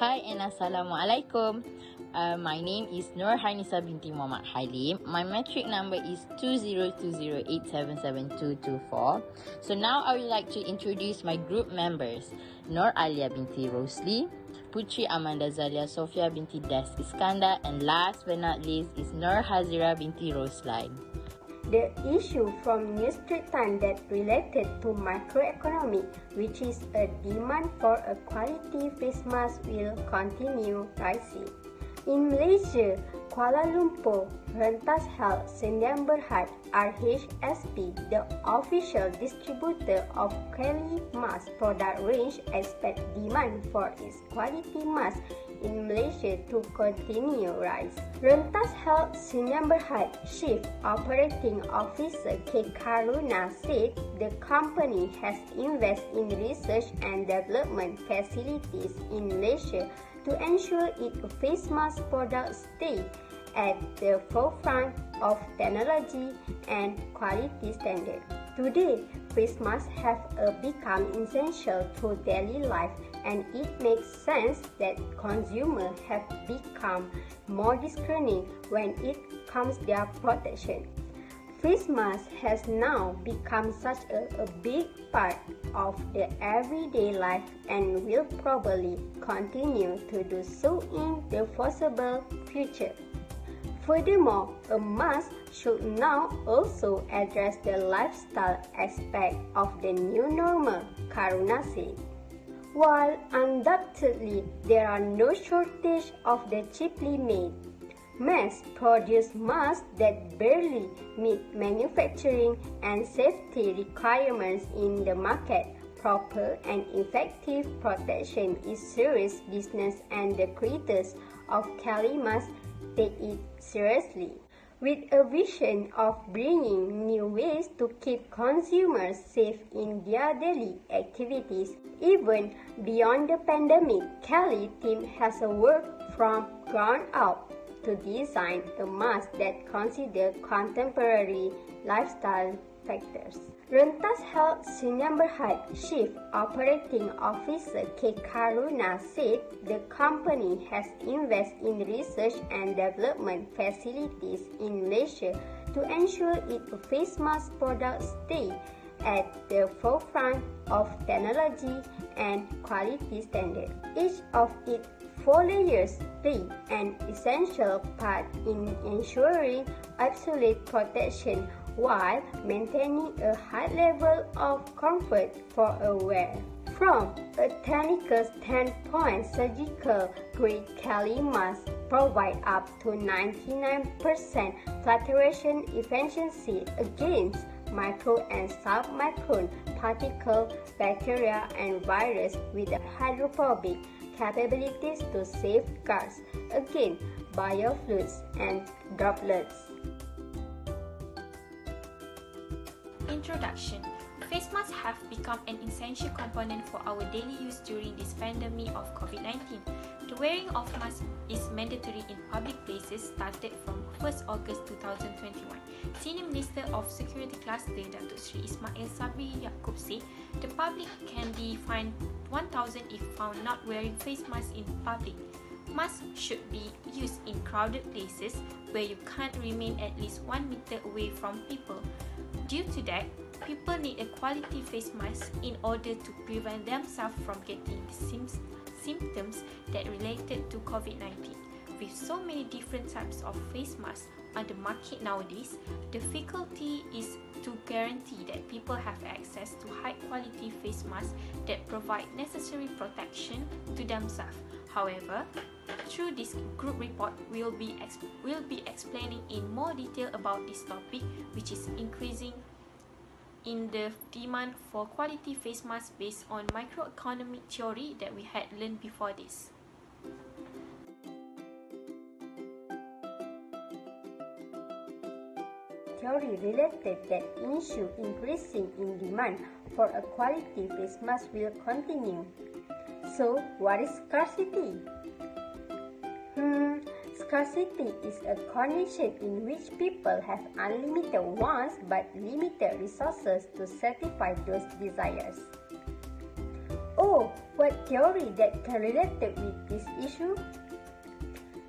Hi and Assalamualaikum. My name is Hanisa binti Muhammad Halim. My metric number is 2020877224. So now I would like to introduce my group members. Alyaa binti Rosli, Putri Ammanda Zalia Sofia binti Des Iskandar, and last but not least is Hazirah binti Rosline. The issue from New Street Time that related to macroeconomy, which is a demand for a quality face mask, will continue rising. In Malaysia, Kuala Lumpur, Rentas Health Sdn Bhd RHSP, the official distributor of Kelly mask product range, expect demand for its quality mask in Malaysia to continue rise. Rentas Health Sdn Bhd Chief Operating Officer K. Karuna said the company has invested in research and development facilities in Malaysia to ensure its face mask products stay at the forefront of technology and quality standards. Today, face masks have become essential to daily life, and it makes sense that consumers have become more discerning when it comes to their protection. Face mask has now become such a big part of the everyday life and will probably continue to do so in the foreseeable future. Furthermore, a mask should now also address the lifestyle aspect of the new normal, Karuna said. While undoubtedly there are no shortage of the cheaply made, mass-produced masks that barely meet manufacturing and safety requirements in the market, proper and effective protection is serious business, and the creators of Kelly masks take it seriously. With a vision of bringing new ways to keep consumers safe in their daily activities, even beyond the pandemic, Kelly team has worked from ground up to design a mask that considers contemporary lifestyle factors. Rentas Health Sdn Bhd Chief Operating Officer K. Karuna said the company has invested in research and development facilities in Malaysia to ensure its face mask products stay at the forefront of technology and quality standards. Each of its 4 layers play an essential part in ensuring absolute protection while maintaining a high level of comfort for a wearer. From a technical standpoint, surgical-grade Kelly masks provide up to 99% filtration efficiency against micro and submicron particle, bacteria, and virus with hydrophobic capabilities to safeguard against biofluids and droplets. Introduction. Face masks have become an essential component for our daily use during this pandemic of COVID-19. The wearing of masks is mandatory in public places started from 1st August 2021. Senior Minister of Security Cluster Datuk Seri Ismail Sabri Yaakob said the public can be fined 1,000 if found not wearing face masks in public. Masks should be used in crowded places where you can't remain at least 1 meter away from people. Due to that, people need a quality face mask in order to prevent themselves from getting the symptoms that related to COVID-19. With so many different types of face masks on the market nowadays, the difficulty is to guarantee that people have access to high-quality face masks that provide necessary protection to themselves. However, through this group report, we'll be explaining in more detail about this topic, which is increasing in the demand for quality face masks based on microeconomic theory that we had learned before this. Theory related that issue increasing in demand for a quality face mask will continue. So, what is scarcity? Scarcity is a condition in which people have unlimited wants but limited resources to satisfy those desires. Oh, what theory that can relate with this issue?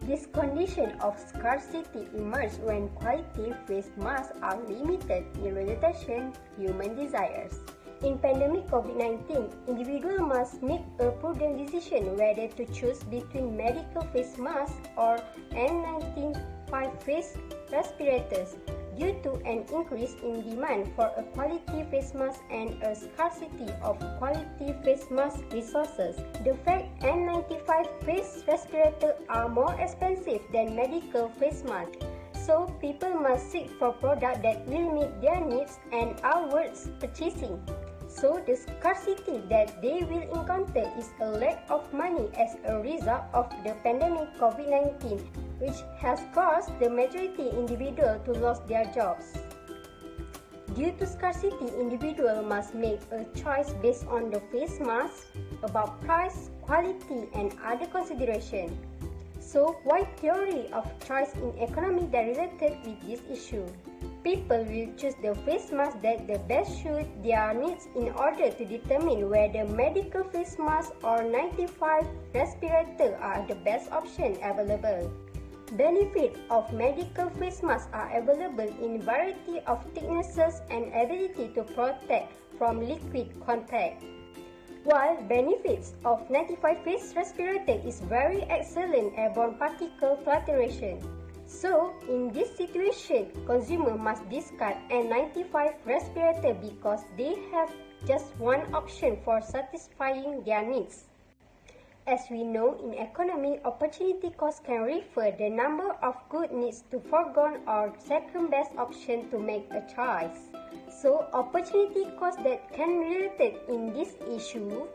This condition of scarcity emerges when quality face masks are limited in realization human desires. In pandemic COVID-19, individuals must make a prudent decision whether to choose between medical face masks or N95 face respirators. Due to an increase in demand for a quality face mask and a scarcity of quality face mask resources, the fact N95 face respirators are more expensive than medical face masks. So people must seek for products that will meet their needs and are worth purchasing. So the scarcity that they will encounter is a lack of money as a result of the pandemic COVID-19, which has caused the majority individuals to lose their jobs. Due to scarcity, individuals must make a choice based on the face mask, about price, quality, and other considerations. So, why theory of choice in economy that related with this issue? People will choose the face mask that the best suit their needs in order to determine whether medical face mask or 95 respirator are the best option available. Benefits of medical face masks are available in variety of thicknesses and ability to protect from liquid contact. While benefits of 95 face respirator is very excellent airborne particle filtration. So, in this situation, consumer must discard N95 respirator because they have just one option for satisfying their needs. As we know, in economy, opportunity cost can refer the number of goods needs to forgone or second best option to make a choice. So, opportunity cost that can relate in this issue.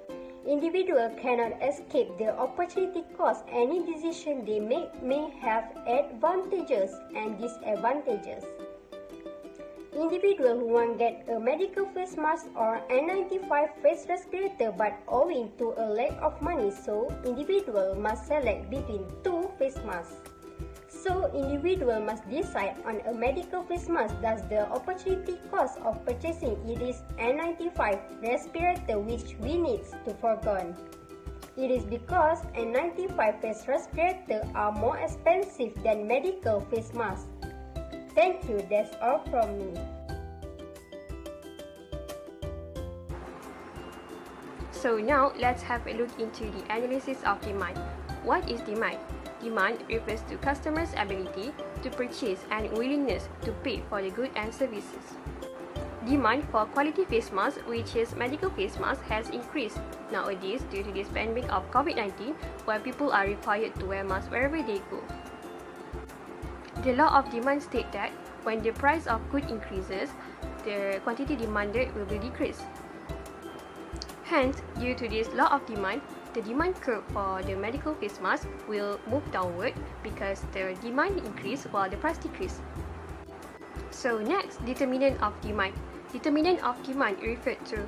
Individuals cannot escape the opportunity cost. Any decision they make may have advantages and disadvantages. Individuals who want to get a medical face mask or N95 face respirator but owing to a lack of money, so individuals must select between two face masks. So, individual must decide on a medical face mask. Thus, the opportunity cost of purchasing it is N95 respirator which we need to forgone. It is because N95 face respirator are more expensive than medical face masks. Thank you, that's all from me. So now, let's have a look into the analysis of demand. What is demand? Demand refers to customers' ability to purchase and willingness to pay for the goods and services. Demand for quality face masks, which is medical face masks, has increased nowadays due to this pandemic of COVID-19, where people are required to wear masks wherever they go. The law of demand states that when the price of goods increases, the quantity demanded will be decreased. Hence, due to this law of demand, the demand curve for the medical face mask will move downward because the demand increase while the price decrease. So next, determinant of demand. Determinant of demand refers to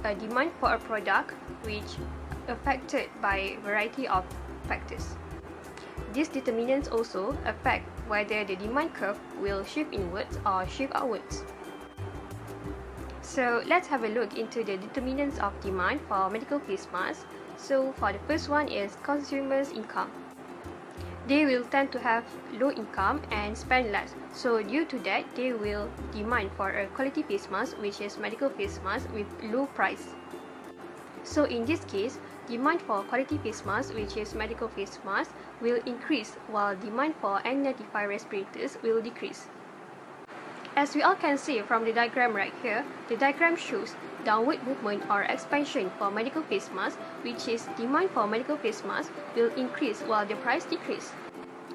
a demand for a product which affected by a variety of factors. These determinants also affect whether the demand curve will shift inwards or shift outwards. So let's have a look into the determinants of demand for medical face masks. So for the first one is consumers' income. They will tend to have low income and spend less. So due to that, they will demand for a quality face mask, which is medical face mask with low price. So in this case, demand for quality face mask, which is medical face mask, will increase while demand for N95 respirators will decrease. As we all can see from the diagram right here, the diagram shows downward movement or expansion for medical face mask, which is demand for medical face mask will increase while the price decrease.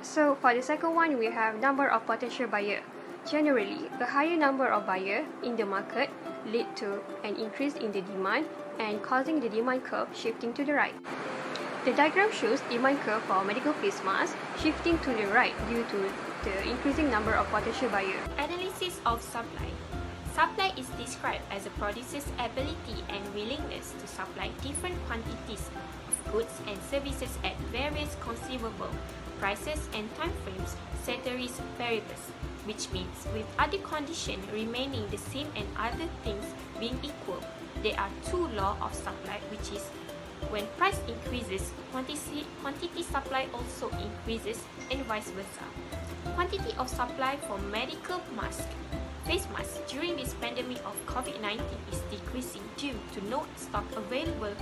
So for the second one, we have number of potential buyer. Generally, a higher number of buyer in the market lead to an increase in the demand and causing the demand curve shifting to the right. The diagram shows demand curve for medical face mask shifting to the right due to the increasing number of potential buyers. Analysis of supply. Supply is described as a producer's ability and willingness to supply different quantities of goods and services at various conceivable prices and timeframes, ceteris paribus, which means with other conditions remaining the same and other things being equal, there are two laws of supply, which is When price increases, quantity supply also increases and vice versa. Quantity of supply for medical face masks during this pandemic of COVID-19 is decreasing due to no stock available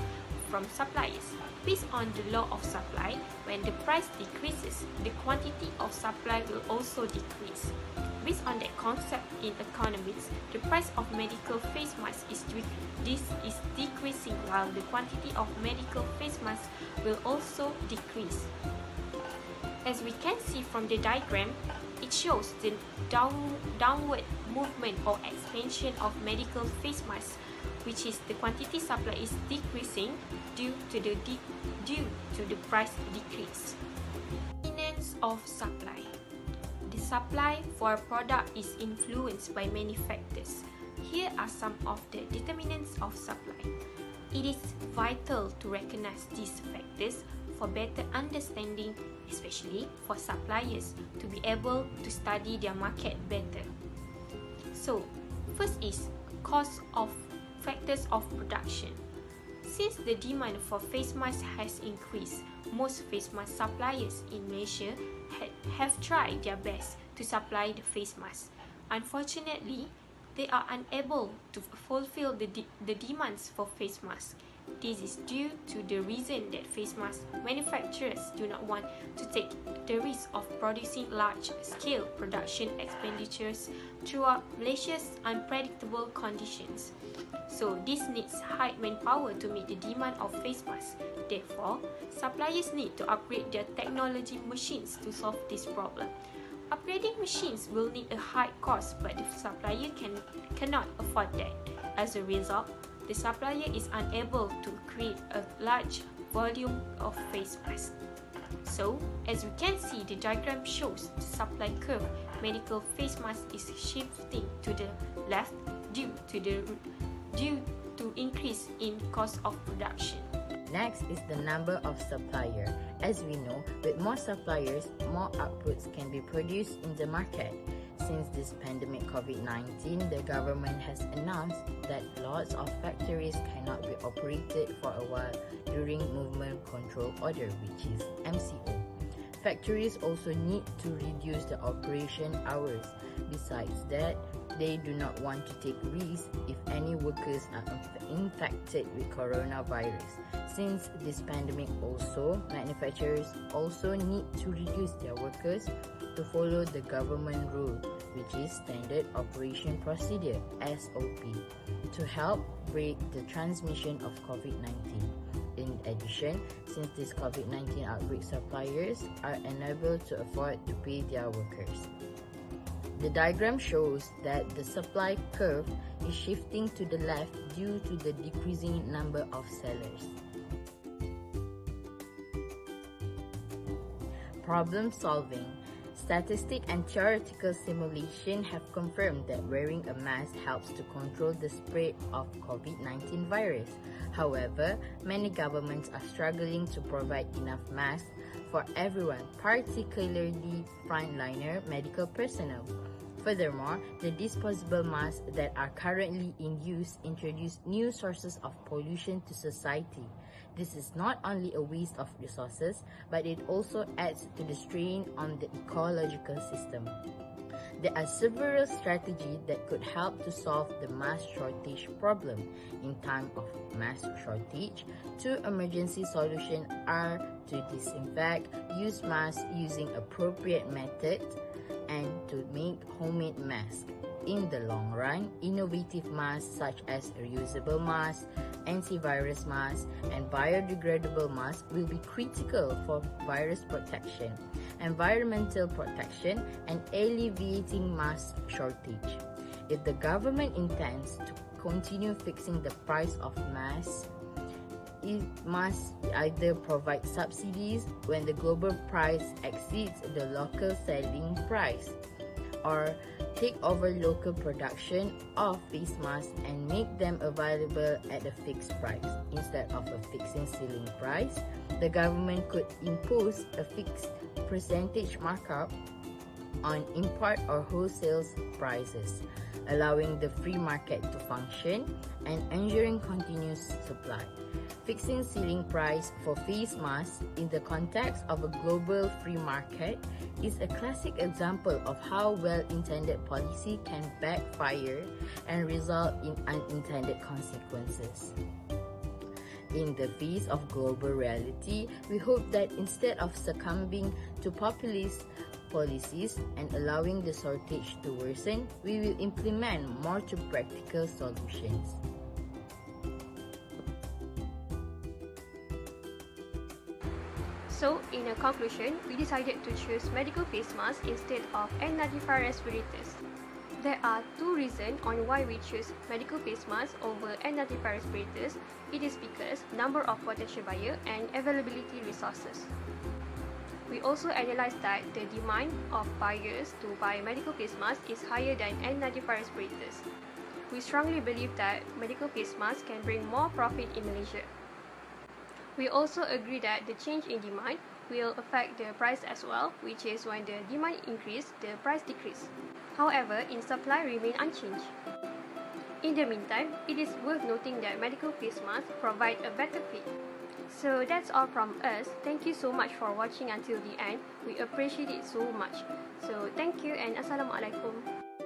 from suppliers. Based on the law of supply, when the price decreases, the quantity of supply will also decrease. Based on that concept in economics, the price of medical face masks is decreasing while the quantity of medical face masks will also decrease. As we can see from the diagram, it shows the downward movement or expansion of medical face masks, which is the quantity supply is decreasing due to the price decrease. Determinants of supply. The supply for a product is influenced by many factors. Here are some of the determinants of supply. It is vital to recognize these factors for better understanding, especially for suppliers to be able to study their market better. So, first is cost of factors of production. Since the demand for face masks has increased, most face mask suppliers in Malaysia have tried their best to supply the face mask. Unfortunately, they are unable to fulfill the demands for face masks. This is due to the reason that face mask manufacturers do not want to take the risk of producing large-scale production expenditures throughout Malaysia's unpredictable conditions. So this needs high manpower to meet the demand of face masks. Therefore, suppliers need to upgrade their technology machines to solve this problem. Upgrading machines will need a high cost, but the supplier cannot afford that. As a result, the supplier is unable to create a large volume of face masks. So, as we can see, the diagram shows the supply curve. Medical face mask is shifting to the left due to increase in cost of production. Next is the number of suppliers. As we know, with more suppliers, more outputs can be produced in the market. Since this pandemic COVID-19, the government has announced that lots of factories cannot be operated for a while during Movement Control Order, which is MCO. Factories also need to reduce the operation hours. Besides that, they do not want to take risks if any workers are infected with coronavirus. Since this pandemic also, manufacturers also need to reduce their workers to follow the government rule, which is Standard Operation Procedure (SOP), to help break the transmission of COVID-19. In addition, since this COVID-19 outbreak, suppliers are unable to afford to pay their workers. The diagram shows that the supply curve is shifting to the left due to the decreasing number of sellers. Problem solving. Statistic and theoretical simulation have confirmed that wearing a mask helps to control the spread of COVID-19 virus. However, many governments are struggling to provide enough masks for everyone, particularly frontliner medical personnel. Furthermore, the disposable masks that are currently in use introduce new sources of pollution to society. This is not only a waste of resources, but it also adds to the strain on the ecological system. There are several strategies that could help to solve the mask shortage problem. In time of mask shortage, two emergency solutions are to disinfect, use masks using appropriate methods, and to make homemade masks. In the long run, innovative masks such as reusable masks, antivirus masks, and biodegradable masks will be critical for virus protection, environmental protection, and alleviating mask shortage. If the government intends to continue fixing the price of masks, it must either provide subsidies when the global price exceeds the local selling price, or take over local production of face masks and make them available at a fixed price. Instead of a fixing ceiling price, the government could impose a fixed percentage markup on import or wholesale prices. allowing the free market to function and ensuring continuous supply. Fixing ceiling price for face masks in the context of a global free market is a classic example of how well-intended policy can backfire and result in unintended consequences. In the face of global reality, we hope that instead of succumbing to populist policies and allowing the shortage to worsen, we will implement more to practical solutions. So, in a conclusion, we decided to choose medical face masks instead of N95 respirators. There are two reasons on why we choose medical face masks over N95 respirators. It is because number of potential buyers and availability resources. We also analysed that the demand of buyers to buy medical face masks is higher than N95 respirators. We strongly believe that medical face masks can bring more profit in Malaysia. We also agree that the change in demand will affect the price as well, which is when the demand increase, the price decrease. However, in supply remain unchanged. In the meantime, it is worth noting that medical face masks provide a better fit. So that's all from us. Thank you so much for watching until the end. We appreciate it so much. So thank you and Assalamualaikum.